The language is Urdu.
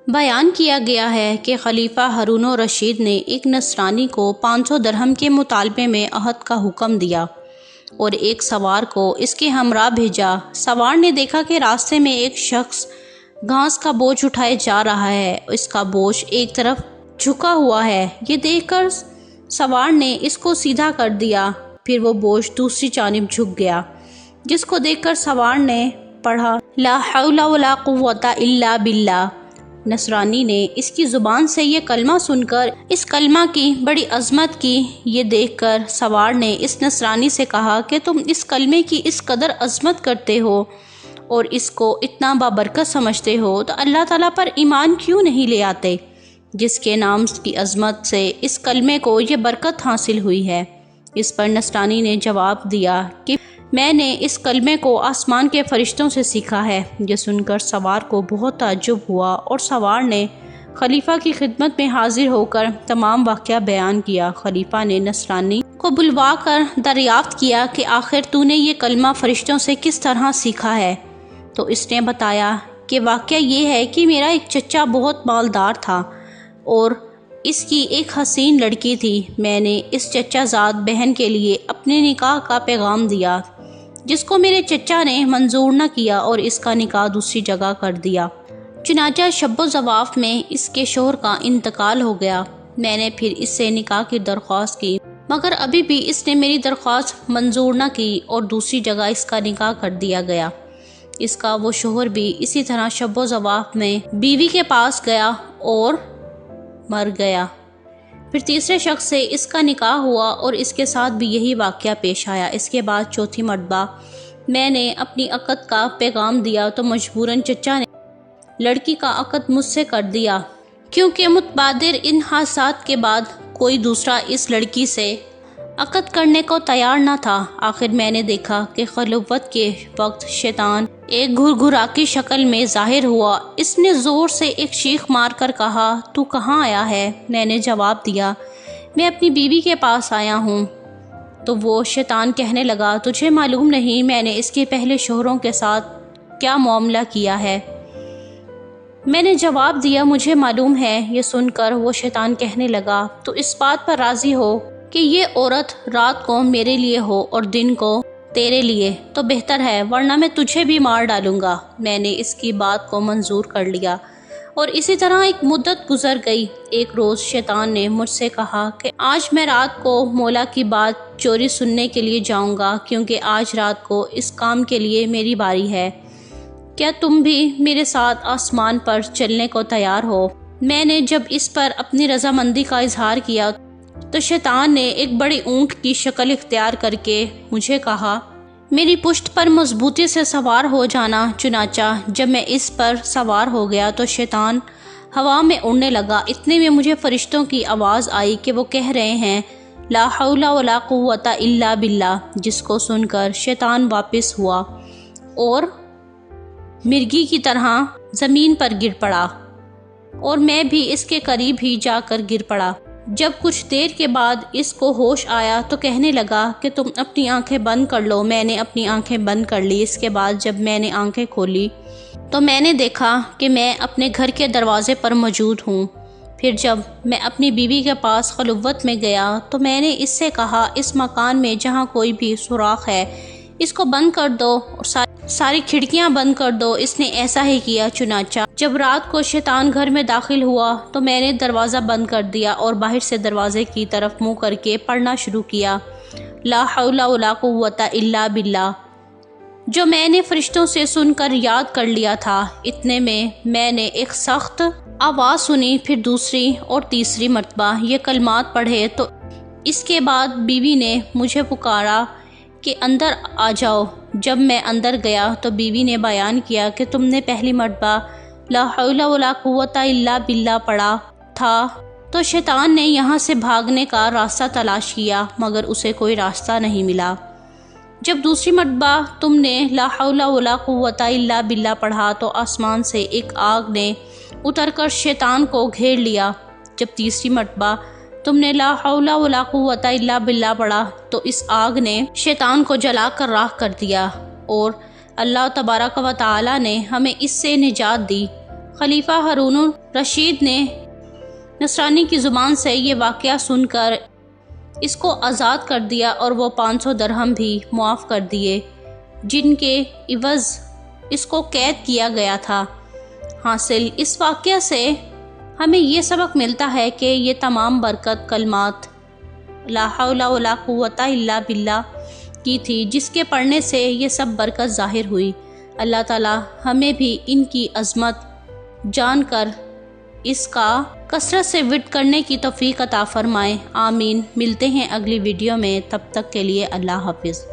بیان کیا گیا ہے کہ خلیفہ ہارون الرشید نے ایک نصرانی کو 500 درہم کے مطالبے میں عہد کا حکم دیا اور ایک سوار کو اس کے ہمراہ بھیجا۔ سوار نے دیکھا کہ راستے میں ایک شخص گھاس کا بوجھ اٹھائے جا رہا ہے، اس کا بوجھ ایک طرف جھکا ہوا ہے۔ یہ دیکھ کر سوار نے اس کو سیدھا کر دیا، پھر وہ بوجھ دوسری جانب جھک گیا، جس کو دیکھ کر سوار نے پڑھا لا حول ولا قوت الا باللہ۔ نصرانی نے اس کی زبان سے یہ کلمہ سن کر اس کلمہ کی بڑی عظمت کی۔ یہ دیکھ کر سوار نے اس نصرانی سے کہا کہ تم اس کلمے کی اس قدر عظمت کرتے ہو اور اس کو اتنا بابرکت سمجھتے ہو تو اللہ تعالیٰ پر ایمان کیوں نہیں لے آتے، جس کے نام کی عظمت سے اس کلمے کو یہ برکت حاصل ہوئی ہے۔ اس پر نصرانی نے جواب دیا کہ میں نے اس کلمے کو آسمان کے فرشتوں سے سیکھا ہے۔ یہ سن کر سوار کو بہت تعجب ہوا اور سوار نے خلیفہ کی خدمت میں حاضر ہو کر تمام واقعہ بیان کیا۔ خلیفہ نے نصرانی کو بلوا کر دریافت کیا کہ آخر تو نے یہ کلمہ فرشتوں سے کس طرح سیکھا ہے؟ تو اس نے بتایا کہ واقعہ یہ ہے کہ میرا ایک چچا بہت مالدار تھا اور اس کی ایک حسین لڑکی تھی۔ میں نے اس چچا زاد بہن کے لیے اپنے نکاح کا پیغام دیا، جس کو میرے چچا نے منظور نہ کیا اور اس کا نکاح دوسری جگہ کر دیا۔ چنانچہ شب و زواف میں اس کے شوہر کا انتقال ہو گیا۔ میں نے پھر اس سے نکاح کی درخواست کی، مگر ابھی بھی اس نے میری درخواست منظور نہ کی اور دوسری جگہ اس کا نکاح کر دیا گیا۔ اس کا وہ شوہر بھی اسی طرح شب و زواف میں بیوی کے پاس گیا اور مر گیا۔ پھر تیسرے شخص سے اس کا نکاح ہوا اور اس کے ساتھ بھی یہی واقعہ پیش آیا۔ اس کے بعد چوتھی مرتبہ میں نے اپنی عقد کا پیغام دیا تو مجبوراً چچا نے لڑکی کا عقد مجھ سے کر دیا، کیونکہ متبادر ان حادثات کے بعد کوئی دوسرا اس لڑکی سے عقد کرنے کو تیار نہ تھا۔ آخر میں نے دیکھا کہ خلوت کے وقت شیطان ایک گھرگھرا کی شکل میں ظاہر ہوا۔ اس نے زور سے ایک چیخ مار کر کہا، تو کہاں آیا ہے؟ میں نے جواب دیا، میں اپنی بیوی کے پاس آیا ہوں۔ تو وہ شیطان کہنے لگا، تجھے معلوم نہیں میں نے اس کے پہلے شوہروں کے ساتھ کیا معاملہ کیا ہے؟ میں نے جواب دیا، مجھے معلوم ہے۔ یہ سن کر وہ شیطان کہنے لگا، تو اس بات پر راضی ہو کہ یہ عورت رات کو میرے لیے ہو اور دن کو تیرے لیے تو بہتر ہے، ورنہ میں تجھے بھی مار ڈالوں گا۔ میں نے اس کی بات کو منظور کر لیا اور اسی طرح ایک مدت گزر گئی۔ ایک روز شیطان نے مجھ سے کہا کہ آج میں رات کو مولا کی بات چوری سننے کے لیے جاؤں گا، کیونکہ آج رات کو اس کام کے لیے میری باری ہے۔ کیا تم بھی میرے ساتھ آسمان پر چلنے کو تیار ہو؟ میں نے جب اس پر اپنی رضامندی کا اظہار کیا تو شیطان نے ایک بڑی اونٹ کی شکل اختیار کر کے مجھے کہا، میری پشت پر مضبوطی سے سوار ہو جانا۔ چنانچہ جب میں اس پر سوار ہو گیا تو شیطان ہوا میں اڑنے لگا۔ اتنے میں مجھے فرشتوں کی آواز آئی کہ وہ کہہ رہے ہیں لا حول ولا قوت الا باللہ، جس کو سن کر شیطان واپس ہوا اور مرغی کی طرح زمین پر گر پڑا اور میں بھی اس کے قریب ہی جا کر گر پڑا۔ جب کچھ دیر کے بعد اس کو ہوش آیا تو کہنے لگا کہ تم اپنی آنکھیں بند کر لو۔ میں نے اپنی آنکھیں بند کر لی۔ اس کے بعد جب میں نے آنکھیں کھولی تو میں نے دیکھا کہ میں اپنے گھر کے دروازے پر موجود ہوں۔ پھر جب میں اپنی بیوی کے پاس خلوت میں گیا تو میں نے اس سے کہا، اس مکان میں جہاں کوئی بھی سوراخ ہے اس کو بند کر دو اور ساری کھڑکیاں بند کر دو۔ اس نے ایسا ہی کیا۔ چنانچہ جب رات کو شیطان گھر میں داخل ہوا تو میں نے دروازہ بند کر دیا اور باہر سے دروازے کی طرف منہ کر کے پڑھنا شروع کیا، لا حول ولا قوت الا باللہ، جو میں نے فرشتوں سے سن کر یاد کر لیا تھا۔ اتنے میں نے ایک سخت آواز سنی، پھر دوسری اور تیسری مرتبہ یہ کلمات پڑھے تو اس کے بعد بیوی نے مجھے پکارا کہ اندر آ جاؤ۔ جب میں اندر گیا تو بیوی نے بیان کیا کہ تم نے پہلی مرتبہ لا حول ولا قوت الا باللہ پڑھا تھا تو شیطان نے یہاں سے بھاگنے کا راستہ تلاش کیا، مگر اسے کوئی راستہ نہیں ملا۔ جب دوسری مرتبہ تم نے لا حول ولا قوت الا باللہ پڑھا تو آسمان سے ایک آگ نے اتر کر شیطان کو گھیر لیا۔ جب تیسری مرتبہ تم نے لا حول ولا قوت الا باللہ پڑھا تو اس آگ نے شیطان کو جلا کر راکھ کر دیا اور اللہ تبارک و تعالی نے ہمیں اس سے نجات دی۔ خلیفہ ہارون الرشید نے نصرانی کی زبان سے یہ واقعہ سن کر اس کو آزاد کر دیا اور وہ 500 درہم بھی معاف کر دیے جن کے عوض اس کو قید کیا گیا تھا۔ حاصل اس واقعہ سے ہمیں یہ سبق ملتا ہے کہ یہ تمام برکت کلمات لا حول ولا قوت الا باللہ کی تھی، جس کے پڑھنے سے یہ سب برکت ظاہر ہوئی۔ اللہ تعالی ہمیں بھی ان کی عظمت جان کر اس کا کثرت سے ورد کرنے کی توفیق عطا فرمائے، آمین۔ ملتے ہیں اگلی ویڈیو میں، تب تک کے لیے اللہ حافظ۔